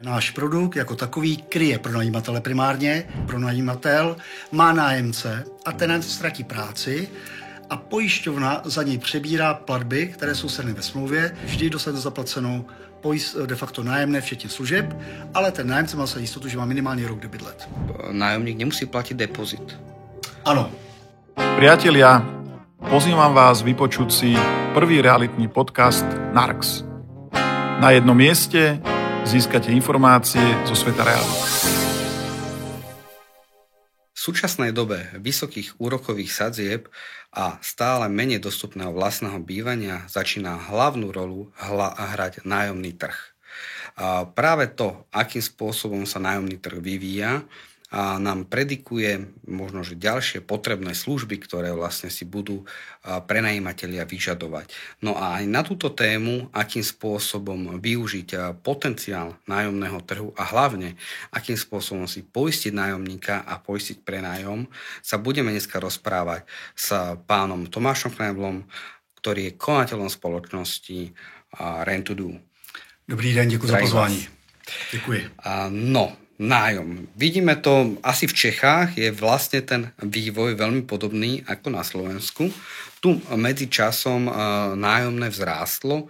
Náš produkt jako takový kryje pronajímatele primárně, pronajímatel má nájemce a ten nájemce ztratí práci a pojišťovna za něj přebírá platby, které jsou sedny ve smlouvě, vždy dostane zaplacenou de facto nájemné, včetně služeb, ale ten nájemce má se jistotu, že má minimálně rok, kde bydlet. Nájomník nemusí platiť depozit. Ano. Priatelia, pozývam vás vypočuť si prvý realitný podcast Narx. Na jednom mieste získate informácie zo sveta reality. V súčasnej dobe vysokých úrokových sadzieb a stále menej dostupného vlastného bývania začína hlavnú rolu hrať nájomný trh. A práve to, akým spôsobom sa nájomný trh vyvíja, a nám predikuje možno, že ďalšie potrebné služby, ktoré vlastne si budú prenajímatelia vyžadovať. No a aj na túto tému, akým spôsobom využiť potenciál nájomného trhu a hlavne, akým spôsobom si poistiť nájomníka a poistiť prenájom, sa budeme dneska rozprávať s pánom Tomášom Kneblom, ktorý je konateľom spoločnosti Rent2Do. Dobrý den, děkuji za pozvání. Děkuji. Nájom. Vidíme to asi v Čechách, je vlastne ten vývoj veľmi podobný ako na Slovensku. Tu medzi časom nájomné vzrástlo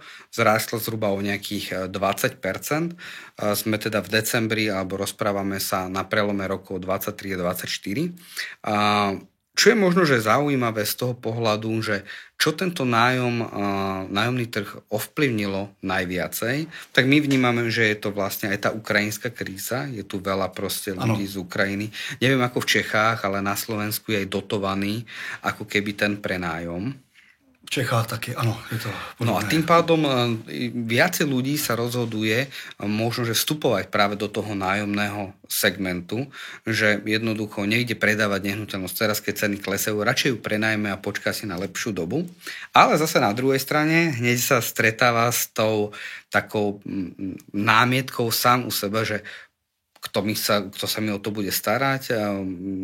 zhruba o nejakých 20%. Sme teda v decembri, alebo rozprávame sa na prelome rokov 23 a 24. Čo je možno, že zaujímavé z toho pohľadu, že čo tento nájomný trh ovplyvnilo najviacej, tak my vnímame, že je to vlastne aj tá ukrajinská kríza. Je tu veľa proste ľudí z Ukrajiny. Neviem ako v Čechách, ale na Slovensku je aj dotovaný ako keby ten prenájom. V Čechách taky, ano, je to podobné. No a tým pádom viacej ľudí sa rozhoduje možno, že vstupovať práve do toho nájomného segmentu, že jednoducho nejde predávať nehnuteľnosť teraz, keď ceny klesajú, radšej ju prenajme a počká si na lepšiu dobu. Ale zase na druhej strane hneď sa stretáva s tou takou námietkou sám u seba, že kto sa mi o to bude starať.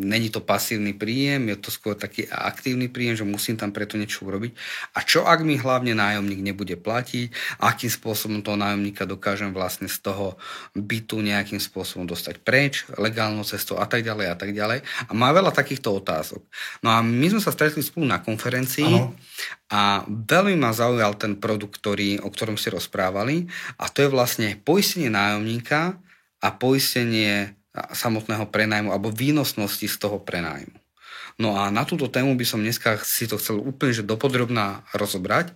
Není to pasívny príjem, je to skôr taký aktívny príjem, že musím tam preto niečo urobiť. A čo ak mi hlavne nájomník nebude platiť? Akým spôsobom toho nájomníka dokážem vlastne z toho bytu nejakým spôsobom dostať preč, legálnou cestou a tak ďalej a tak ďalej. A má veľa takýchto otázok. No a my sme sa stretli spolu na konferencii. Ano. A veľmi ma zaujal ten produkt, o ktorom si rozprávali. A to je vlastne poistenie nájomníka a poistenie samotného prenájmu alebo výnosnosti z toho prenájmu. No a na túto tému by som dneska si to chcel úplne že dopodrobná rozobrať.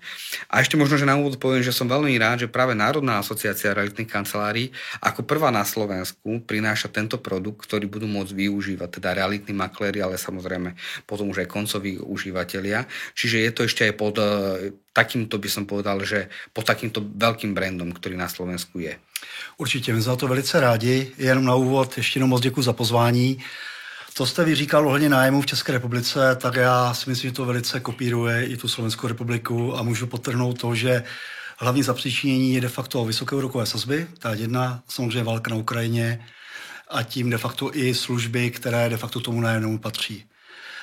A ešte možno, že na úvod poviem, že som veľmi rád, že práve Národná asociácia realitných kancelárií ako prvá na Slovensku prináša tento produkt, ktorý budú môcť využívať teda realitní makléri, ale samozrejme potom už aj koncoví užívateľia. Čiže je to ešte aj pod takýmto, by som povedal, že pod takýmto veľkým brandom, ktorý na Slovensku je. Určitě, my za to velice rádi. Jenom na úvod ještě jednou moc děkuji za pozvání. To jste vy říkal ohledně nájmu v České republice, tak já si myslím, že to velice kopíruje i tu Slovenskou republiku a můžu podtrhnout to, že hlavní zapříčinění je de facto vysoké úrokové sazby, ta jedna, samozřejmě válka na Ukrajině a tím de facto i služby, které de facto tomu nájemnému patří.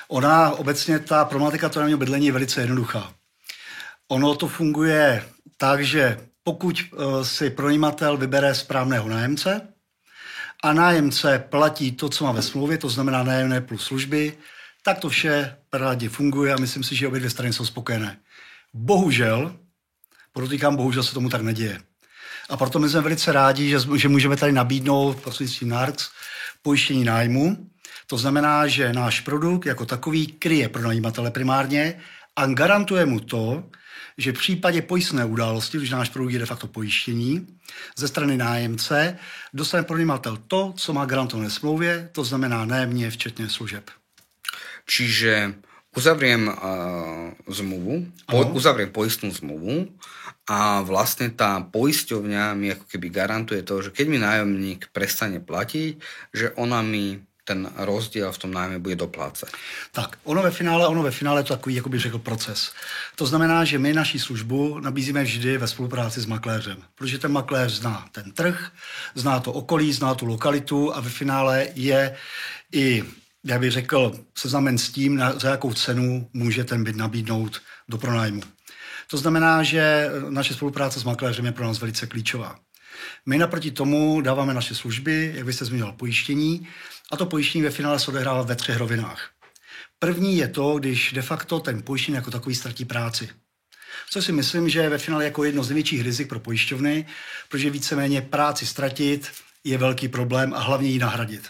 Ona obecně, ta problematika nájemního bydlení je velice jednoduchá. Ono to funguje tak, že pokud si pronajímatel vybere správného nájemce a nájemce platí to, co má ve smlouvě, to znamená nájemné plus služby, tak to vše rádi funguje a myslím si, že obě dvě strany jsou spokojené. Bohužel, podotýkám, bohužel se tomu tak neděje. A proto my jsme velice rádi, že můžeme tady nabídnout prostřednictvím Narx pojištění nájmu. To znamená, že náš produkt jako takový kryje pronajímatele primárně a garantuje mu to, že v případě pojistné události, když náš produkt je de facto pojištění, ze strany nájemce dostane pronajímatel to, co má garantované smlouvě, to znamená nájemně včetně služeb. Čiže uzavriem zmluvu, uzavriem poistnú zmluvu a vlastne tá poisťovňa mi ako keby garantuje to, že keď mi nájomník prestane platiť, že ona mi ten rozdíl v tom nájme bude doplácet. Tak, ono ve finále je to takový, jako bych řekl, proces. To znamená, že my naši službu nabízíme vždy ve spolupráci s makléřem, protože ten makléř zná ten trh, zná to okolí, zná tu lokalitu a ve finále je i, já bych řekl, seznamen s tím, za jakou cenu může ten byt nabídnout do pronájmu. To znamená, že naše spolupráce s makléřem je pro nás velice klíčová. My naproti tomu dáváme naše služby, jak byste zmínil, pojištění, a to pojištění ve finále se odehrává ve 3 rovinách. První je to, když de facto ten pojištěný jako takový ztratí práci. Co si myslím, že je ve finále jako jedno z největších rizik pro pojišťovny, protože víceméně práci ztratit je velký problém a hlavně ji nahradit.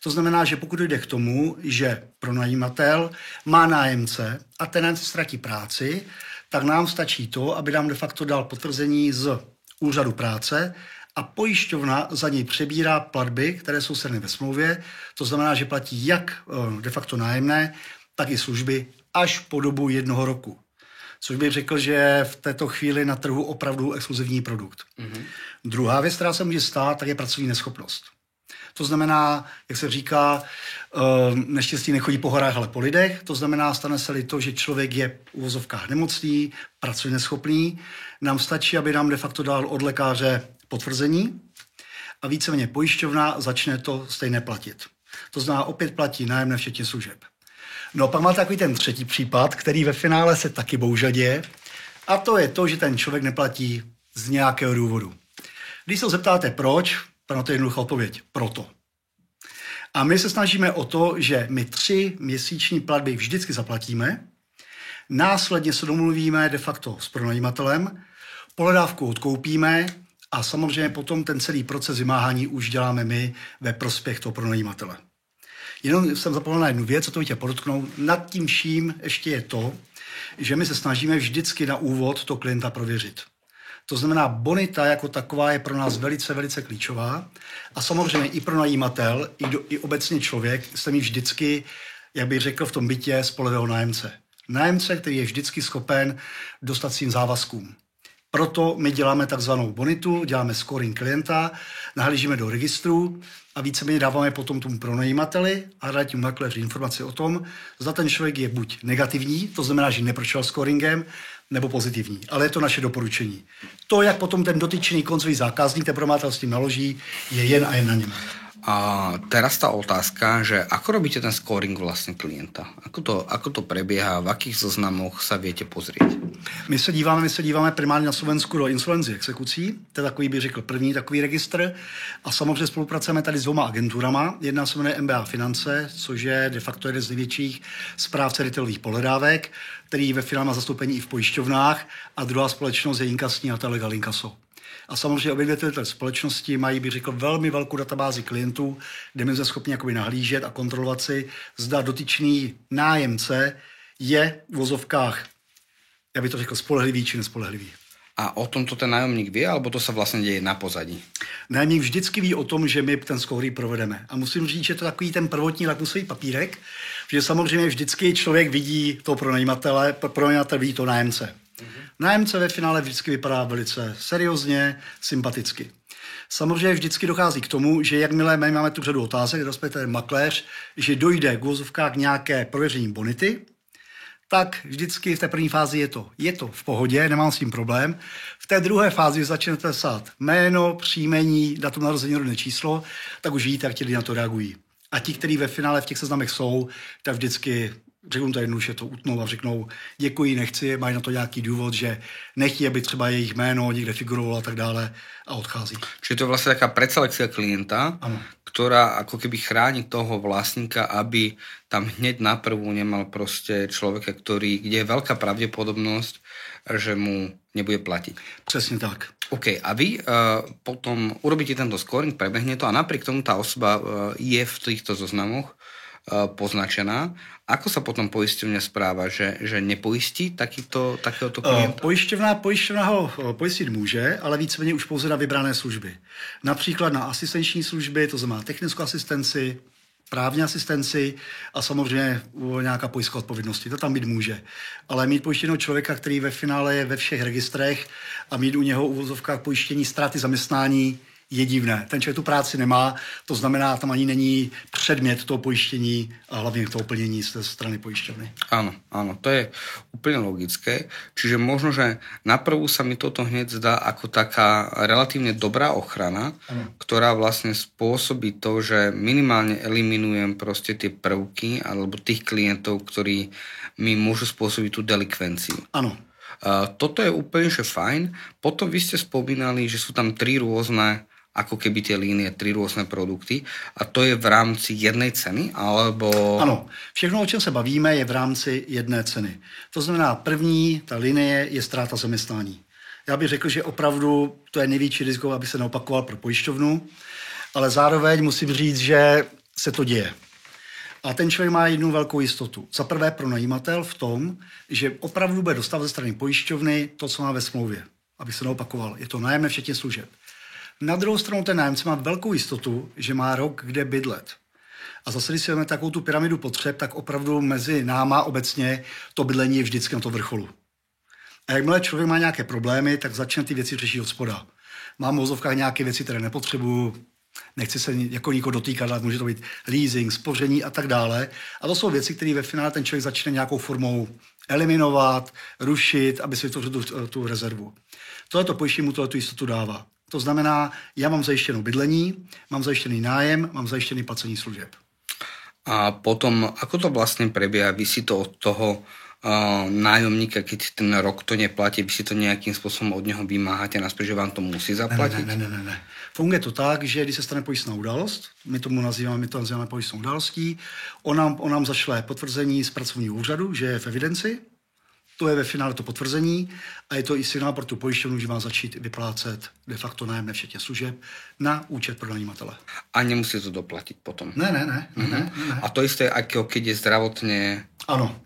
To znamená, že pokud jde k tomu, že pronajímatel má nájemce a ten nájemce ztratí práci, tak nám stačí to, aby nám de facto dal potvrzení z úřadu práce a pojišťovna za něj přebírá platby, které jsou sjednány ve smlouvě. To znamená, že platí jak de facto nájemné, tak i služby až po dobu 1 roku. Což bych řekl, že je v této chvíli na trhu opravdu exkluzivní produkt. Druhá věc, která se může stát, tak je pracovní neschopnost. To znamená, jak se říká, neštěstí nechodí po horách, ale po lidech. To znamená, stane se-li to, že člověk je v uvozovkách nemocný, pracovně neschopný, nám stačí, aby nám de facto dal od lékaře potvrzení a víceméně pojišťovna začne to stejně platit. To znamená, opět platí nájemné včetně služeb. No pak má takový ten třetí případ, který ve finále se taky bohužel děje, a to je to, že ten člověk neplatí z nějakého důvodu. Když se zeptáte proč, na to je jednoduchá odpověď. Proto. A my se snažíme o to, že my 3 měsíční platby vždycky zaplatíme, následně se domluvíme de facto s pronajímatelem, pohledávku odkoupíme a samozřejmě potom ten celý proces vymáhání už děláme my ve prospěch toho pronajímatele. Jenom jsem zapomněl na jednu věc, co to chtěl podotknout. Nad tím vším ještě je to, že my se snažíme vždycky na úvod toho klienta prověřit. To znamená, bonita jako taková je pro nás velice, velice klíčová a samozřejmě i pronajímatel, i obecně člověk se mi vždycky, jak bych řekl, v tom bytě spolehlivého nájemce. Nájemce, který je vždycky schopen dostat svým závazkům. Proto my děláme takzvanou bonitu, děláme scoring klienta, nahlížíme do registru a víceméně dáváme potom tomu pronajímateli a dáme tím makléři informaci o tom, zda ten člověk je buď negativní, to znamená, že neprošel scoringem, nebo pozitivní. Ale je to naše doporučení. To, jak potom ten dotyčný koncový zákazník, ten pronajímatel s tím naloží, je jen a jen na něm. A teraz tá otázka, že ako robíte ten scoring vlastne klienta? Ako to prebieha? V akých zoznamoch sa viete pozrieť? My se díváme primárně na Slovensku do insolvencí exekucí. To je takový, bych řekl, první takový registr. A samozřejmě spolupracujeme tady s 2 agenturama. Jedna se jmenuje MBA Finance, což je de facto jeden z největších správce retailových pohledávek, který ve finále má zastoupení i v pojišťovnách, a druhá společnost je inkasní a to je Legal Inkaso. A samozřejmě obě dvě společnosti mají, bych řekl, velmi velkou databázi klientů, kde my jsme schopni jakoby nahlížet a kontrolovat si, zda dotyčný nájemce je v vozovkách, já bych to řekl, spolehlivý či nespolehlivý. A o tomto ten nájomník vie, alebo to sa vlastne deje na pozadí? Nájemník vždycky ví o tom, že my ten scoring provedeme. A musím říct, že to je takový ten prvotní lakmusový papírek, že samozřejmě vždycky člověk vidí toho pronajímatele, pronajímatel vidí toho nájemce. Nájemce ve finále vždycky vypadá velice seriózně, sympaticky. Samozřejmě vždycky dochází k tomu, že jakmile my máme tu řadu otázek, respektive makléř, že dojde k uvozovkách nějaké prověření bonity, tak vždycky v té první fázi je to v pohodě, nemám s tím problém. V té druhé fázi začnete psát jméno, příjmení, datum narození, rodné číslo, tak už víte, jak ti lidi na to reagují. A ti, kteří ve finále v těch seznamech jsou, tak vždycky řeknu to jednoduše, to utnou a řeknou děkuji, nechci, mají na to nějaký důvod, že nechtějí, aby třeba jejich jméno někde figurovalo a tak dále a odchází. Čiže to je vlastne taká predselekcia klienta, ano, ktorá ako keby chráni toho vlastníka, aby tam hneď naprvu nemal proste človeka, kde je veľká pravdepodobnosť, že mu nebude platiť. Přesně tak. OK, a vy potom urobíte tento scoring, prebehne to a napriek tomu tá osoba je v týchto zoznamoch poznačená. Ako sa potom poisťovňa správa, že nepoistí takéhoto klienta? Pojišťovna ho pojistit může, ale víceméně už pouze na vybrané služby. Například na asistenční služby, to znamená technickou asistenci, právní asistenci a samozřejmě nějaká pojistka odpovědnosti. To tam být může. Ale mít pojištěného člověka, který ve finále je ve všech registrech a mít u něho uvozovkách pojištění ztráty zaměstnání, je divné. Ten člověk tu práci nemá, to znamená, tam ani není předmět toho pojištění a hlavně toho plnění z té strany pojišťovny. Áno, to je úplne logické. Čiže možno, že naprvu sa mi toto hneď zdá ako taká relatívne dobrá ochrana, ktorá vlastne spôsobí to, že minimálne eliminujem proste tie prvky alebo tých klientov, ktorí mi môžu spôsobiť tú delikvenciu. Áno. Toto je úplne že fajn. Potom vy ste spomínali, že sú tam 3 rôzne ako keby tie línie, 3 rôzne produkty a to je v rámci jednej ceny, alebo... Ano, všechno, o čem se bavíme, je v rámci jedné ceny. To znamená, první, ta linie je ztráta zaměstnání. Já bych řekl, že opravdu to je největší riziko, aby se neopakoval pro pojišťovnu, ale zároveň musím říct, že se to děje. A ten člověk má jednu velkou jistotu. Za prvé pro najímatel v tom, že opravdu bude dostávat ze strany pojišťovny to, co má ve smlouvě, aby se neopakoval. Je to nájemné včetně služeb. Na druhou stranu ten nájemce má velkou jistotu, že má rok kde bydlet. A zase, když si vezmeme takovou tu pyramidu potřeb, tak opravdu mezi náma obecně to bydlení je vždycky na to vrcholu. A jakmile člověk má nějaké problémy, tak začne ty věci řešit od spoda. Mám v mozovkách nějaké věci, které nepotřebuju, nechci se jako nikoho dotýkat, ale může to být leasing, spoření a tak dále. A to jsou věci, které ve finále ten člověk začne nějakou formou eliminovat, rušit, aby si vytvořil tu rezervu. Tohleto pojištění mu tohleto jistotu dává. To znamená, já mám zajištěnou bydlení, mám zajištěný nájem, mám zajištěný placení služeb. A potom, ako to vlastne prebieha? Vy si to od toho nájomníka, keď ten rok to neplatí, vy si to nejakým spôsobom od neho vymáhate naspäť, že vám to musí zaplatiť? Ne. Funguje to tak, že když se stane pojistná událost, my to nazýváme pojistnou událostí, on nám zašle potvrzení z pracovního úřadu, že je v evidenci, to je ve finále to potvrzení a je to i signál pro tu pojišťovnu, že má začít vyplácet de facto nájemné včetně služeb na účet pro najímatele. A nemusí to doplatiť potom? Ne. A to isté, ako keď je zdravotne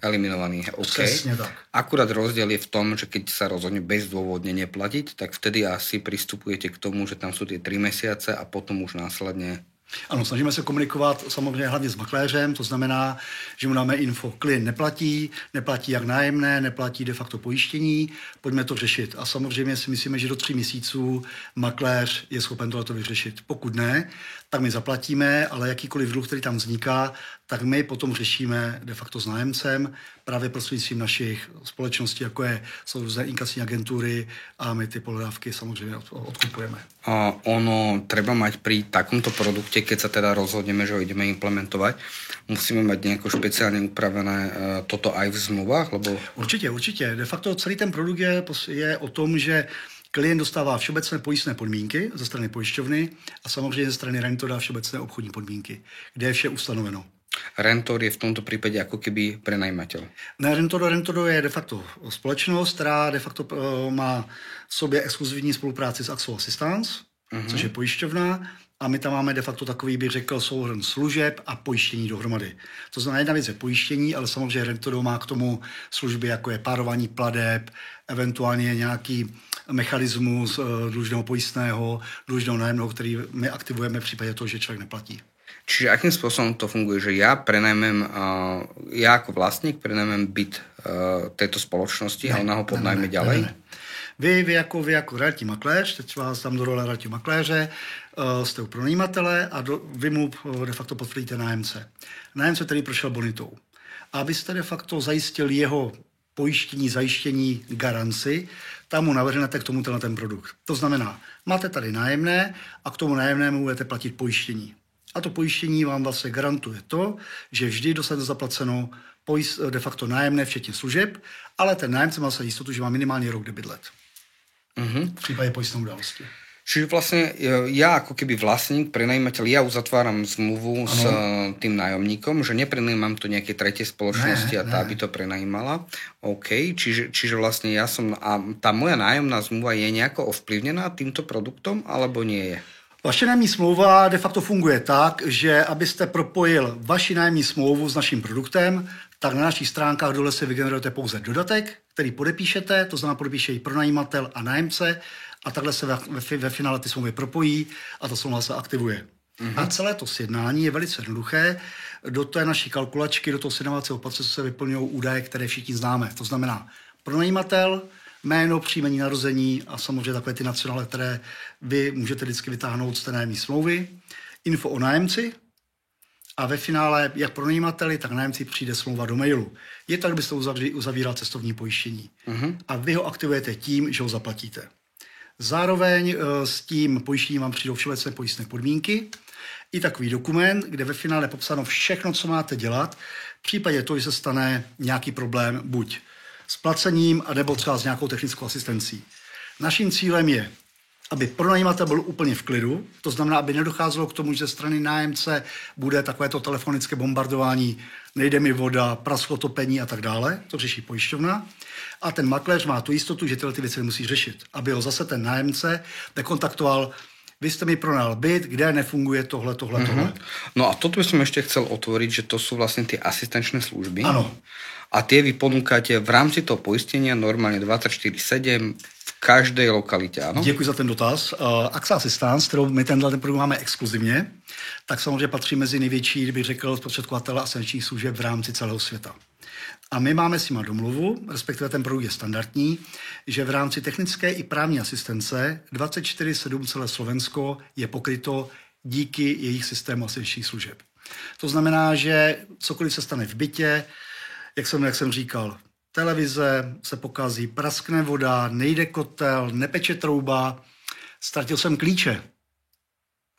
eliminovaný. Okay. Přesně tak. Akurát rozdiel je v tom, že keď sa rozhodne bezdôvodne neplatiť, tak vtedy asi pristupujete k tomu, že tam sú tie 3 mesiace a potom už následne... Ano, snažíme se komunikovat samozřejmě hlavně s makléřem, to znamená, že mu dáme info, klient neplatí jak nájemné, neplatí de facto pojištění, pojďme to řešit. A samozřejmě si myslíme, že do 3 měsíců makléř je schopen tohleto vyřešit. Pokud ne, tak my zaplatíme, ale jakýkoliv dluh, který tam vzniká, tak my potom řešíme de facto s nájemcem právě prostřednictvím našich společností, jako jsou různé inkasní agentury a my ty pohledávky samozřejmě odkupujeme. Ono treba mať pri takomto produkte, keď sa teda rozhodneme, že ho ideme implementovať, musíme mať nejako špeciálne upravené toto aj v zmluvách, lebo... Určitě. De facto celý ten produkt je o tom, že klient dostává všeobecné pojistné podmínky ze strany pojišťovny a samozřejmě ze strany rentora všeobecné obchodní podmínky, kde je vše ustanoveno. Rentor je v tomto prípade ako keby prenajímateľ. Ne, Rentoro je de facto společnost, která de facto má v sobě exkluzivní spolupráci s Axo Assistance, což je pojišťovna, a my tam máme de facto takový, bych řekl, souhrn služeb a pojištění dohromady. To znamená, jedna věc je pojištění, ale samozřejmě Rentoro má k tomu služby, jako je párování plateb, eventuálně nějaký mechanismus dlužného pojistného, dlužného nájemného, který my aktivujeme v případě toho, že člověk neplatí. Čiže akým spôsobom to funguje, že ja ako vlastník prenajmem byt tejto spoločnosti a ona ho podnajme ďalej? Ne. Vy jako realitní makléř, teď vás dám do role realitního makléře, jste u pronajímatele a vy mu de facto potvrdíte nájemce. Nájemce, který prošel bonitou. A abyste de facto zajistil jeho pojištění, zajištění, garanci, tam mu navrhnete k tomu ten produkt. To znamená, máte tady nájemné a k tomu nájemnému budete platit pojištění. A to pojištění vám vlastně garantuje to, že vždy dostanete zaplaceno de facto nájemné včetně služeb, ale ten nájemce má se jistotu, že má minimálně rok kde bydlet. V případě pojistné události. Čiže vlastne ja ako keby vlastník, prenajímateľ, ja uzatváram zmluvu s tým nájomníkom, že neprenajímam to nejaké tretie spoločnosti a tá by to prenajímala. OK, čiže vlastne ja som... A tá moja nájomná zmluva je nejako ovplyvnená týmto produktom, alebo nie je? Vaše nájemní smlouva de facto funguje tak, že abyste propojil vaši nájemní smlouvu s naším produktem, tak na našich stránkách dole si vygenerujete pouze dodatek, který podepíšete, to znamená podepíše i pronajímatel a nájemce a takhle se ve finále ty smlouvy propojí a ta smlouva se aktivuje. A celé to sjednání je velice jednoduché. Do té naší kalkulačky, do toho sjednávacího procesu se vyplňují údaje, které všichni známe. To znamená pronajímatel, jméno, příjmení, narození a samozřejmě takové ty nacionále, které vy můžete vždycky vytáhnout z té nájemní smlouvy, info o nájemci a ve finále jak pronajímateli, tak nájemci přijde smlouva do mailu. Je tak, byste uzavíral cestovní pojištění. A vy ho aktivujete tím, že ho zaplatíte. Zároveň s tím pojištěním vám přijdou všeobecné pojistné podmínky i takový dokument, kde ve finále je popsáno všechno, co máte dělat v případě toho, že se stane nějaký problém, buď s placením a nebo třeba s nějakou technickou asistencí. Naším cílem je, aby pronajímatel byl úplně v klidu, to znamená, aby nedocházelo k tomu, že ze strany nájemce bude takovéto telefonické bombardování, nejde mi voda, prasklo topení a tak dále, to řeší pojišťovna. A ten makléř má tu jistotu, že tyhle ty věci musí řešit, aby ho zase ten nájemce nekontaktoval. Vy jste mi pronajal byt, kde nefunguje tohle. No a toto by som ešte chcel otvoriť, že to sú vlastne tie asistenčné služby. Ano. A tie vy ponúkate v rámci toho poistenia normálne 24/7 v každej lokalite, áno? Děkuji za ten dotaz. AXA Assistance, kterou my ten produkt máme exkluzivně, tak samozřejmě patří mezi největší, kdybych řekl, zprostředkovatele asistenčních služeb v rámci celého světa. A my máme s nima domluvu, respektive ten produkt je standardní, že v rámci technické i právní asistence 24/7 celé Slovensko je pokryto díky jejich systému asistenčních služeb. To znamená, že cokoliv se stane v bytě, jak jsem říkal, televize se pokazí, praskne voda, nejde kotel, nepeče trouba, ztratil jsem klíče,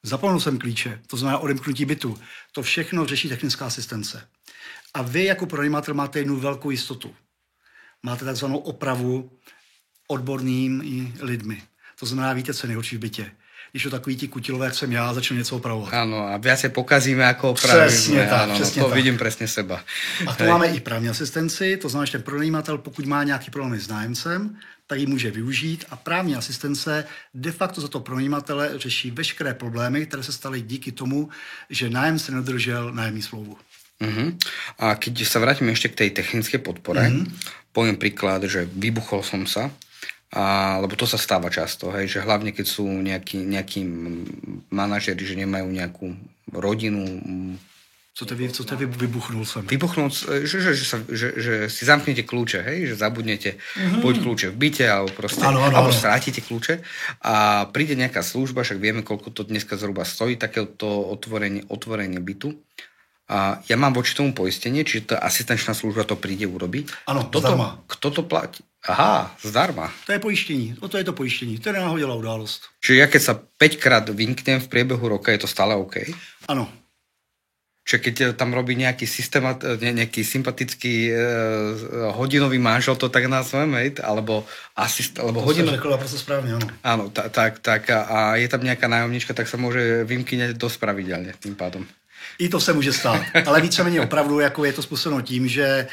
zapomněl jsem klíče, to znamená odemknutí bytu. To všechno řeší technická asistence. A vy jako pronajímatel máte jednu velkou jistotu. Máte takzvanou opravu odbornými lidmi. To znamená, víte, co je nejhorší v bytě. Když to takový ti kutilové, jak jsem já, začnu něco opravovat. Áno, a viacej pokazíme, ako opravíme. Přesně tak, áno, přesně to tak. vidím presne seba. A to máme i právní asistenci, to znamená, že ten pronajímatel, pokud má nějaký problém s nájemcem, tak ji může využít a právní asistence de facto za to pronajímatele řeší veškeré problémy, které se staly díky tomu, že nájemce nedodržel nájemní smlouvu. A keď sa vrátim ešte k tej technickej podpore, poviem príklad, že vybuchol som sa, lebo to sa stáva často, hej, že hlavne keď sú nejakí manažeri, že nemajú nejakú rodinu. Co to vybuchnul jsem? Vybuchnúť, že si zamknete kľúče, hej, že zabudnete buď kľúče v byte, alebo proste, alebo strátite kľúče a príde nejaká služba, však vieme, koľko to dneska zhruba stojí, takéto otvorenie bytu. A ja mám voči tomu poistenie, čiže tá asistenčná služba to príde urobiť. Áno, zdarma. Kto to platí? Aha, zdarma. To je pojištění, to je to pojištění, to je náhodila událost. Čiže ja keď sa 5-krát vynknem v priebehu roka, je to stále OK? Ano. Čiže keď tam robí nejaký sympatický hodinový manžel, to tak nazvem, hej? Alebo hodinu. To řekl naprosto správne, áno. Áno, tak a je tam nejaká nájomnička, tak sa môže vymkyňať dosť pravidelne tým pádom. I to se může stát, ale víceméně opravdu jako je to způsobeno tím, že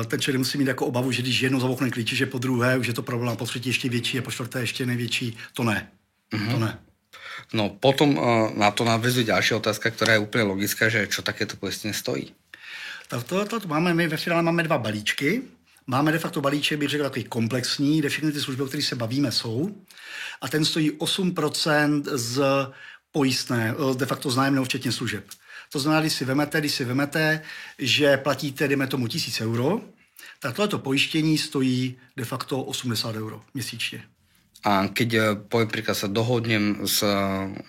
ten člověk musí mít jako obavu, že když jednou zabouchne klíče, že po druhé už je to problém, po třetí ještě větší a po čtvrté ještě největší, to ne. To ne. No potom na to navezuje ďalšia otázka, ktorá je úplne logická, že čo takéto poistenie stojí? Tak to máme, my ve finále máme 2 balíčky. Máme de facto balíček, bych řekl, takový komplexní, kde všechny ty služby, o kterých se bavíme, jsou. A ten stojí 8% z pojistné, de facto z nájemného včetně služeb. To znamená, když si vemete, že platíte, dejme tomu 1 000 euro, tak tohleto pojištění stojí de facto 80 euro měsíčně. A keď poviem príklad sa dohodnem s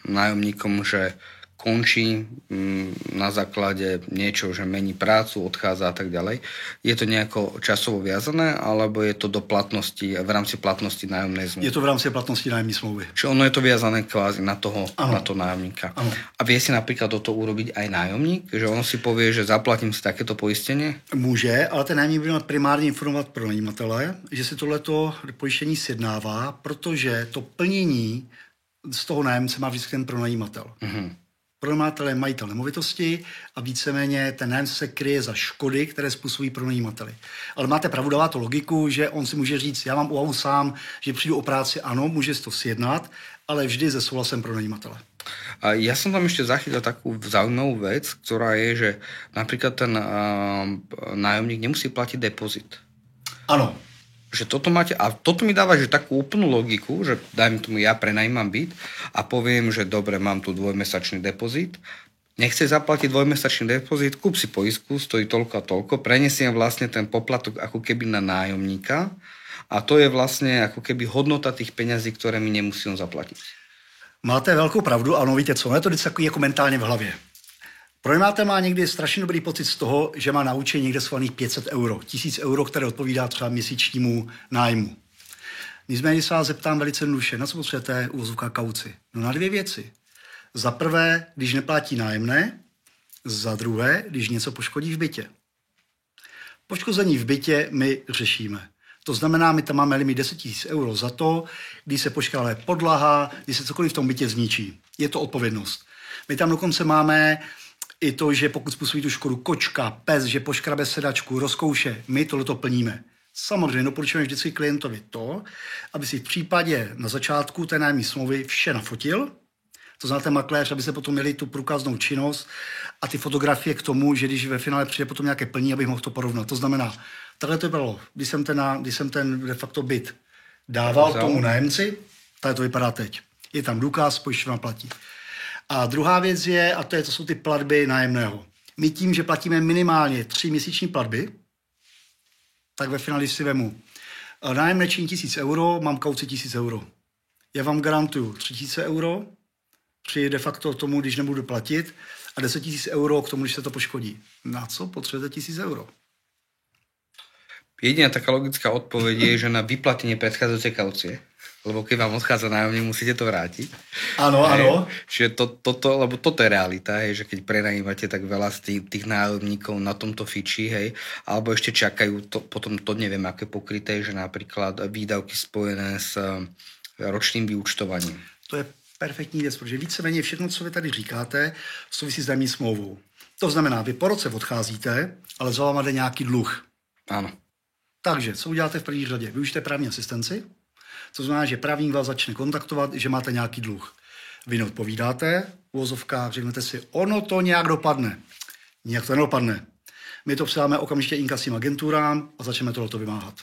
nájomníkom, že končí na základe niečo, že mení prácu, odchádza a tak ďalej. Je to nejako časovo viazané, alebo je to do platnosti, v rámci platnosti nájomnej zmluvy? Je to v rámci platnosti nájomnej zmluvy. Čiže ono je to viazané kvázi na toho nájomníka. Ano. A vie si napríklad do toho urobiť aj nájomník? Že on si povie, že zaplatím si takéto poistenie? Může, ale ten nájemník bude primárně informovat pronajímatele, že si tohleto pojištění sjednává, protože to plnění z toho nájemce má vždycky ten pronajímatel. Pronajímatel je majitel nemovitosti a víceméně ten nájemce se kryje za škody, které způsobí pronajímateli. Ale máte pravdu, dává to logiku, že on si může říct, já mám úvahu sám, že přijdu o práci, ano, může si to sjednat, ale vždy se souhlasem pronajímatele. A ja som tam ešte zachytil takú zaujímavú vec, ktorá je, že napríklad ten nájomník nemusí platiť depozit. Ano. Že toto máte, a toto mi dáva že takú úplnú logiku, že dajme tomu ja prenajímam byt a poviem, že dobre, mám tu 2-mesačný depozit, nechceš zaplatiť 2-mesačný depozit, kúp si poistku, stojí toľko a toľko, prenesiem vlastne ten poplatok ako keby na nájomníka a to je vlastne ako keby hodnota tých peňazí, ktoré mi nemusím zaplatiť. Máte velkou pravdu, ano, víte co, je to vždycky takový jako mentálně v hlavě. Pronajímatel má někdy strašně dobrý pocit z toho, že má na účet někde schovaných 500 euro, 1000 euro, které odpovídá třeba měsíčnímu nájmu. Nicméně se vás zeptám velice jednoduše, na co potřebujete uvozovka kauci? No na 2 věci. Za prvé, když neplatí nájemné, za druhé, když něco poškodí v bytě. Poškození v bytě my řešíme. To znamená, my tam máme limit 10 000 euro za to, když se poškrabne podlaha, když se cokoliv v tom bytě zničí. Je to odpovědnost. My tam dokonce máme i to, že pokud způsobí tu škodu kočka, pes, že poškrabe sedačku, rozkouše, my tohleto plníme. Samozřejmě doporučujeme vždycky klientovi to, aby si v případě na začátku té nájemní smlouvy vše nafotil, to znamená ten makléř, aby se potom měli tu průkaznou činnost a ty fotografie k tomu, že když ve finále přijde potom nějaké plní, abych mohl to porovnat. To znamená, takhle to bylo, když jsem ten de facto byt dával tomu nájemci, tak to vypadá teď. Je tam důkaz, pojišťovna platí. A druhá věc je, a to jsou ty platby nájemného. My tím, že platíme minimálně 3 měsíční platby, tak ve finále, když si vemu nájemné činí 1 000 euro, mám kauci 1 000 euro. Já vám garantuju 3 000 euro, při de facto tomu, když nebudu platit, a 10 000 euro k tomu, když se to poškodí. Na co potřebujete 1 000 euro? Jediná taká logická odpoveď je, že na vyplatenie predchádzajúcej kaucie, lebo keď vám odchádza nájomník, musíte to vrátiť. Áno, áno. Čiže toto je realita, hej, že keď prenajímate tak veľa z tých nájomníkov na tomto fiči, hej, alebo ešte čakajú, potom to neviem, aké pokryté, že napríklad výdavky spojené s ročným vyúčtovaním. To je perfektní věc, protože víceméně všechno, co vy tady říkáte, souvisí s nájemní smlouvou. To znamená, vy po roce odcházíte, ale za váma jde nějaký dluh. Ano. Takže, co uděláte v první řadě? Využijte právní asistenci, to znamená, že právník vás začne kontaktovat, že máte nějaký dluh. Vy neodpovídáte, v uvozovkách, řeknete si, ono to nějak dopadne. Nějak to nedopadne. My to předáme okamžitě inkasním agenturám a začneme tohleto vymáhat.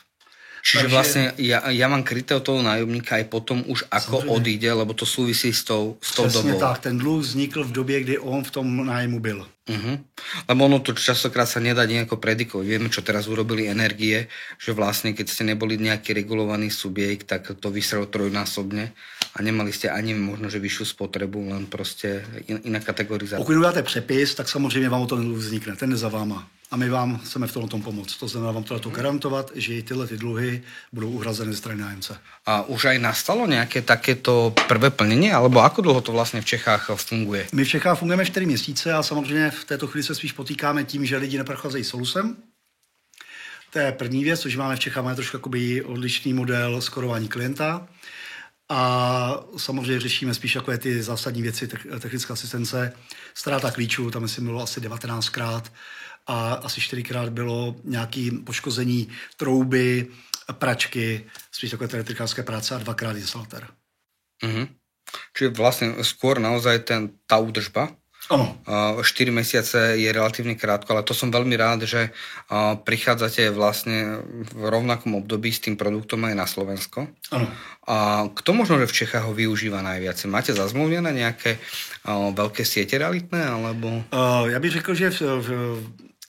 Čiže vlastne ja mám krytého toho nájomníka aj potom už ako odíde, lebo to súvisí s tou dobou. Přesně tak, ten dluh vznikl v době, kdy on v tom nájmu byl. Lebo ono to častokrát sa nedá nejako predikovať. Vieme, čo teraz urobili Energie, že vlastne keď ste neboli nejaký regulovaný subjekt, tak to vysrelo trojnásobne a nemali ste ani možno, že vyššiu spotrebu, len proste iná kategorizácia. Pokud uděláte přepis, tak samozřejmě vám o tom dluh vznikne, ten je za váma. A my vám chceme v tom pomoct. To znamená vám to garantovat, že tyhle ty dluhy budou uhrazeny ze strany nájemce. A už aj nastalo nejaké takéto prvé plnenie? Alebo ako dlho to vlastne v Čechách funguje? My v Čechách fungujeme 4 měsíce a samozřejmě v této chvíli se spíš potýkáme tím, že lidi neprocházejí solusem. To je první věc, což máme v Čechách, máme trošku jakoby odlišný model skorování klienta. A samozřejmě řešíme spíš takové ty zásadní věci, technická asistence, ztráta klíčů, tam myslím bylo asi 19krát a asi 4krát bylo nějaké poškození trouby, pračky, spíš takové elektrikářské práce a 2krát instalatér. Čiže vlastne skôr naozaj tá údržba. Ano. 4 mesiace je relatívne krátko, ale to som veľmi rád, že prichádzate vlastne v rovnakom období s tým produktom aj na Slovensko. Ano. A kto možno, že v Čechách ho využíva najviac? Máte zazmluvnené nejaké veľké siete realitné, alebo... Já bych řekl, že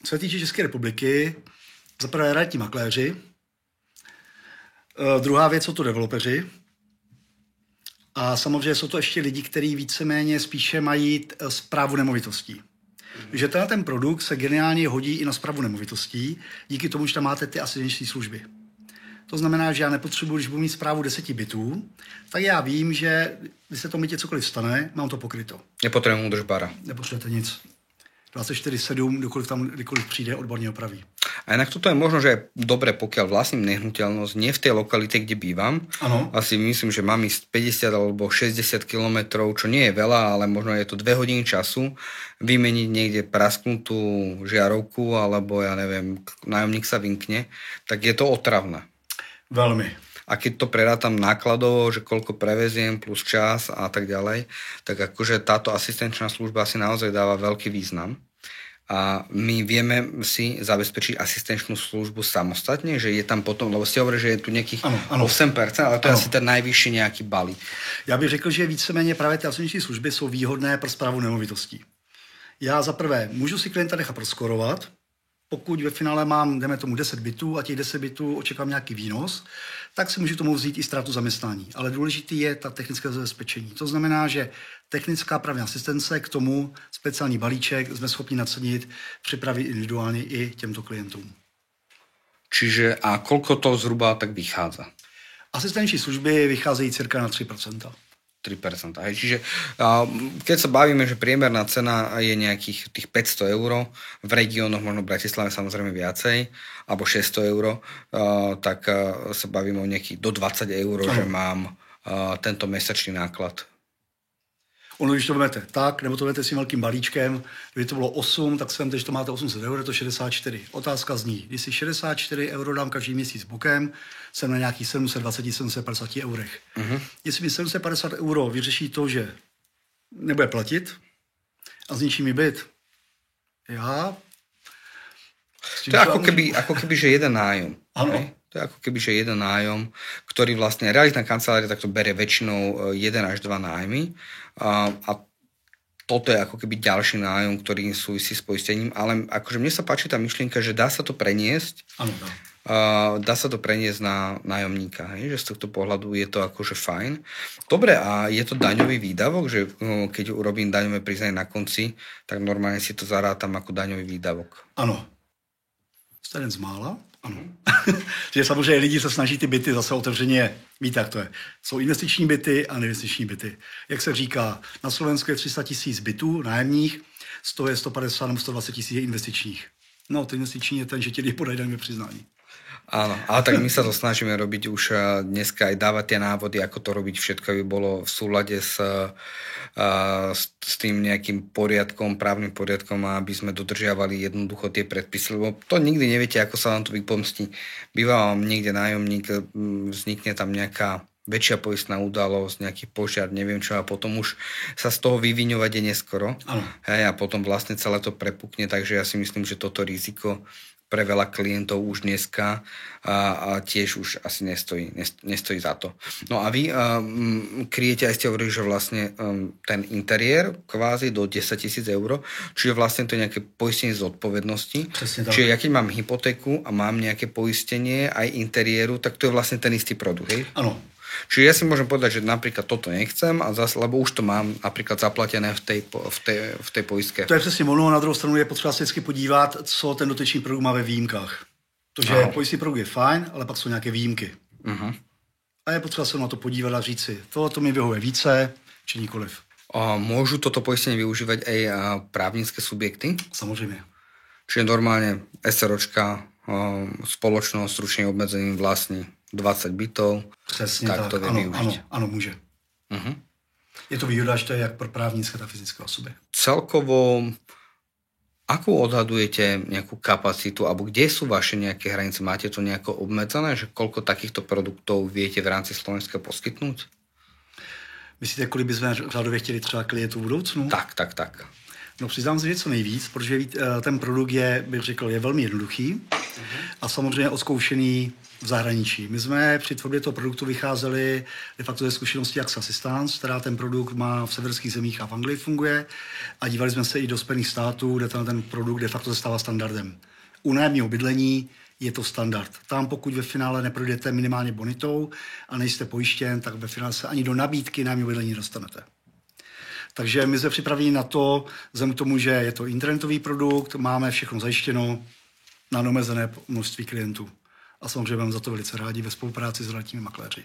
co se týče České republiky, za prvé realitní makléři, druhá věc jsou to developeři, a samozřejmě jsou to ještě lidi, kteří víceméně spíše mají správu nemovitostí. Že ten produkt se geniálně hodí i na správu nemovitostí, díky tomu, že tam máte ty asistenční služby. To znamená, že já nepotřebuji, když budu mít správu 10 bytů, tak já vím, že když se to bytě cokoliv stane, mám to pokryto. Nepotřebuji údržbára. Nepotřebujete nic. 24/7, kdykoliv přijde, odborně opraví. A inak toto je možno, že je dobre, pokiaľ vlastním nehnuteľnosť, nie v tej lokalite, kde bývam. Ano. Asi myslím, že mám ísť 50 alebo 60 kilometrov, čo nie je veľa, ale možno je to 2 hodiny času, vymeniť niekde prasknutú žiarovku, alebo ja neviem, nájomník sa vymkne, tak je to otravné. Veľmi. A keď to prerátam nákladovo, že koľko preveziem plus čas a tak ďalej, tak akože táto asistenčná služba si naozaj dáva veľký význam. A my vieme si zabezpečiť asistenčnú službu samostatne, že je tam potom, lebo ste hovorili, že je tu nejakých 8%, ale to je asi ten najvyšší nejaký balík. Já bych řekl, že víceméně právě ty asistenční služby jsou výhodné pro správu nemovitostí. Já za prvé můžu si klienta nechat proskorovat, pokud ve finále mám, jdeme tomu 10 bytů a těch 10 bytů očekám nějaký výnos, tak si můžu tomu vzít i ztrátu zaměstnání. Ale důležitý je ta technické zabezpečení. To znamená, že technická právní asistence, k tomu speciální balíček jsme schopni nacenit, připravit individuálně i těmto klientům. Čiže a koľko to zhruba tak vychádza? Asistenční služby vycházejí cirka na 3%. 3%. Hej. Čiže keď sa bavíme, že priemerná cena je nejakých tých 500 eur, v regiónoch, možno v Bratislave samozrejme viacej, alebo 600 eur, tak sa bavíme o nejakých do 20 eur, že mám tento mesačný náklad. Ono, když to vezmete tak, nebo to vezmete s tím velkým balíčkem, kdyby to bylo 8, tak si vemte, že to máte 800 eur, je to 64. Otázka zní, když si 64 euro dám každý měsíc bokem, jsem na nějakých 720-750 eurech. Jestli mi 750 euro vyřeší to, že nebude platit a zničí mi byt, to je ako keby, že jeden nájom. Áno. To je ako keby, že jeden nájom, ktorý vlastne realitná kancelária takto berie väčšinou 1 až 2 nájmy a toto je ako keby ďalší nájom, ktorý súvisí s poistením, ale akože mne sa páči tá myšlienka, že dá sa to preniesť. Áno. Dá sa to preniesť na nájomníka, hej? Že z tohto pohľadu je to akože fajn. Dobre, a je to daňový výdavok, že keď urobím daňové priznanie na konci, tak normálne si to zarátam ako daňový výdavok. Ano. Jste jeden z mála? Ano. Že samozřejmě lidi se snaží ty byty zase otevřeně, víte, jak to je. Jsou investiční byty a neinvestiční byty. Jak se říká, na Slovensku je 300 000 bytů nájemních, z toho je 150 nebo 120 000 investičních. No, to investiční je ten, že ti lidi podají daňové přiznání. Áno, ale tak my sa to snažíme robiť už dneska aj dávať tie návody, ako to robiť všetko, aby bolo v súlade s tým nejakým poriadkom, právnym poriadkom a aby sme dodržiavali jednoducho tie predpisy, lebo to nikdy neviete, ako sa vám to vypomstí. Býva vám niekde nájomník, vznikne tam nejaká väčšia poistná udalosť, nejaký požiar, neviem čo, a potom už sa z toho vyviňovať je neskoro. Hej, a potom vlastne celé to prepukne, takže ja si myslím, že toto riziko pre veľa klientov už dneska a tiež už asi nestojí za to. No a vy kryjete, aj ste hovorili, že vlastne ten interiér kvázi do 10 000 eur, čiže vlastne to je nejaké poistenie zodpovednosti. Čiže ja keď mám hypotéku a mám nejaké poistenie aj interiéru, tak to je vlastne ten istý produkt, hej? Ano. Čiže ja si môžem povedať, že napríklad toto nechcem, a zase, lebo už to mám napríklad zaplatené v tej poistke. To je přesně ono, na druhou stranu je potřeba se vždycky podívat, co ten dotyčný produkt má ve výjimkách. Protože pojistný produkt je fajn, ale pak jsou nějaké výjimky. A je potřeba se na to podívat a říct si, tohle mi vyhovuje více, či nikoliv. Môžu toto poistenie využívať aj právnické subjekty? Samozřejmě. Čiže normálne SROčka, spoločnosť s ručením obmedzeným vlastní 20 bytov. Přesně tak. To ano, může. Je to výhoda, že to je jak pro právnické, tak fyzické osoby. Celkovo, akú odhadujete nejakú kapacitu, alebo kde sú vaše nejaké hranice? Máte to nejako obmedzené, že koľko takýchto produktov viete v rámci Slovenska poskytnúť? Myslíte, kolik bychom řádově chtěli třeba klientů v budoucnu? Tak. No přiznám se, že co nejvíc, protože ten produkt je, bych řekl, je velmi jednoduchý a samozřejmě odzkoušený v zahraničí. My jsme při tvorbě toho produktu vycházeli de facto ze zkušenosti AXA Assistance, která ten produkt má v severských zemích a v Anglii funguje, a dívali jsme se i do Spojených států, kde ten produkt de facto se stává standardem. U nájemního bydlení je to standard. Tam pokud ve finále neprojdete minimálně bonitou a nejste pojištěn, tak ve finále se ani do nabídky nájemního bydlení dostanete. Takže my jsme připraveni na to, vzhledem k tomu, že je to internetový produkt, máme všechno zajištěno na neomezené množství klientů. A samozřejmě budeme za to velice rádi ve spolupráci s realitními makléři.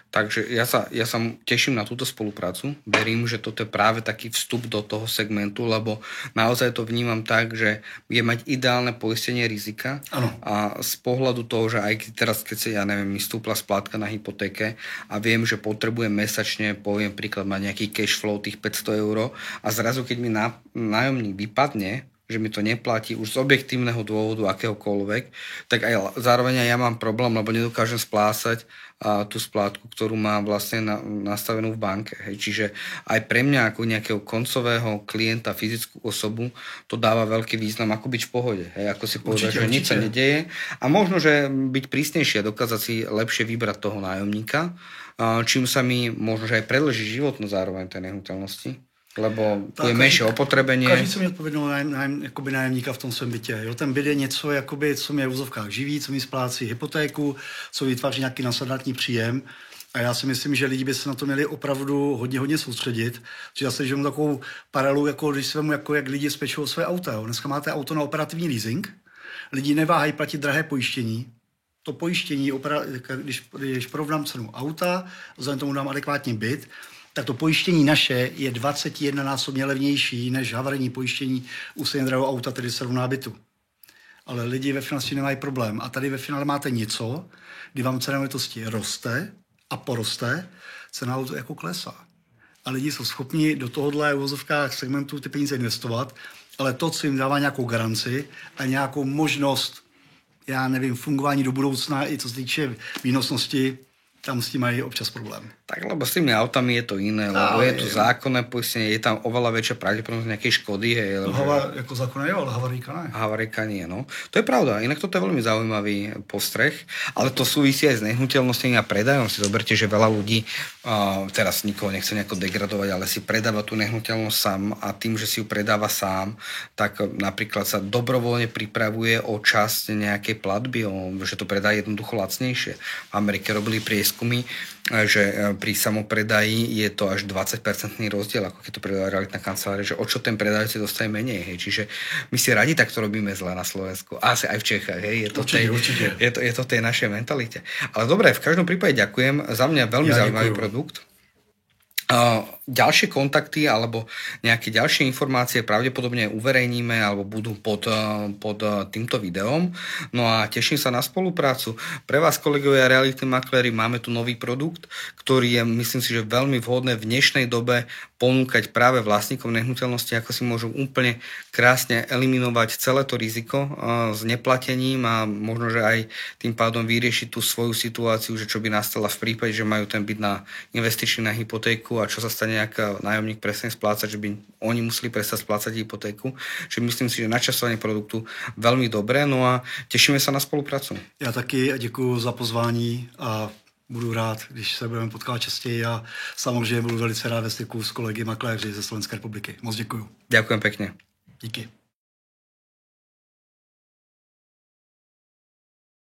Takže ja sa teším na túto spoluprácu. Verím, že toto je práve taký vstup do toho segmentu, lebo naozaj to vnímam tak, že je mať ideálne poistenie rizika. Ano. A z pohľadu toho, že aj teraz, keď sa, mi stúpla splátka na hypotéke a viem, že potrebujem mesačne, poviem príklad, mať nejaký cash flow tých 500 eur a zrazu, keď mi nájomník vypadne, že mi to neplatí už z objektívneho dôvodu akéhokoľvek, tak aj zároveň aj ja mám problém, lebo nedokážem splácať tú splátku, ktorú mám vlastne nastavenú v banke. Hej. Čiže aj pre mňa ako nejakého koncového klienta, fyzickú osobu, to dáva veľký význam, ako byť v pohode. Hej. Ako si povedať, že nič sa nedeje. A možno, že byť prísnejšie a dokázať si lepšie vybrať toho nájomníka, čím sa mi možno, že aj predĺží život na zároveň tej nehnuteľnosti. Lebo je menší opotrebenie. Každý se mi odpověděl nájemníka v tom svém bytě. Jo? Ten byt je něco, jakoby, co mě v úzovkách živí, co mi splácí hypotéku, co vytváří nějaký následný příjem. A já si myslím, že lidi by se na to měli opravdu hodně soustředit. Že já se žiju takovou paralelu, jako když se vemu, jako jak lidi spečují své auta. Jo? Dneska máte auto na operativní leasing. Lidi neváhají platit drahé pojištění. To pojištění, když porovnám cenu auta, vzhledem tomu dám adekvátní byt, tak to pojištění naše je 21násobně levnější než havarijní pojištění u stejně drahého auta, tedy 7 nábytu. Ale lidi ve financí nemají problém. A tady ve finále máte něco, kdy vám cena nemovitosti roste a poroste, cena auto jako klesá. A lidi jsou schopni do tohohle uvozovkách segmentu ty peníze investovat, ale to, co jim dává nějakou garanci a nějakou možnost, já nevím, fungování do budoucna, i co se týče výnosnosti, tam s tím mají občas problém. Tak lebo s tými autami je to iné, lebo je to zákonné poistenie, je tam oveľa väčšia pravdepodobnosť nejakej škody. Hej, lebo Jako zákonné jo, ale havarijka ne. Havarijka nie, no. To je pravda, inak toto je veľmi zaujímavý postreh, ale to súvisí aj s nehnuteľnosťami a predajom. Si zoberte, že veľa ľudí, teraz nikoho nechce nejako degradovať, ale si predáva tú nehnuteľnosť sám a tým, že si ju predáva sám, tak napríklad sa dobrovoľne pripravuje o časť nejakej platby, že to predá jednoducho lacnejšie. V Amerike robili prieskumy, že pri samopredaji je to až 20% rozdiel, ako keď to predáva realitná kancelária, že o čo ten predajúci dostane menej. Hej. Čiže my si radi takto robíme zle na Slovensku. Asi aj v Čechách. Hej. Určite. Je to tej našej mentalite. Ale dobre, v každom prípade ďakujem. Za mňa veľmi zaujímavý produkt. Ďalšie kontakty alebo nejaké ďalšie informácie pravdepodobne uverejníme alebo budú pod týmto videom. No a teším sa na spoluprácu. Pre vás, kolegovia realitní makléri, máme tu nový produkt, ktorý je, myslím si, že veľmi vhodné v dnešnej dobe ponúkať práve vlastníkom nehnuteľnosti, ako si môžu úplne krásne eliminovať celé to riziko s neplatením a možno, že aj tým pádom vyriešiť tú svoju situáciu, že čo by nastala v prípade, že majú ten byt na investičný, na hypotéku a čo sa stane, ak nájomník prestane splácať, že by oni museli prestať splácať hypotéku. Čiže myslím si, že načasovanie produktu veľmi dobré, no a tešíme sa na spoluprácu. Já taky děkuji za pozvání a budu rád, když se budeme potkávat častěji a samozřejmě budu velice rád ve styku s kolegy makléři ze Slovenské republiky. Moc děkuju. Ďakujem pekne. Díky.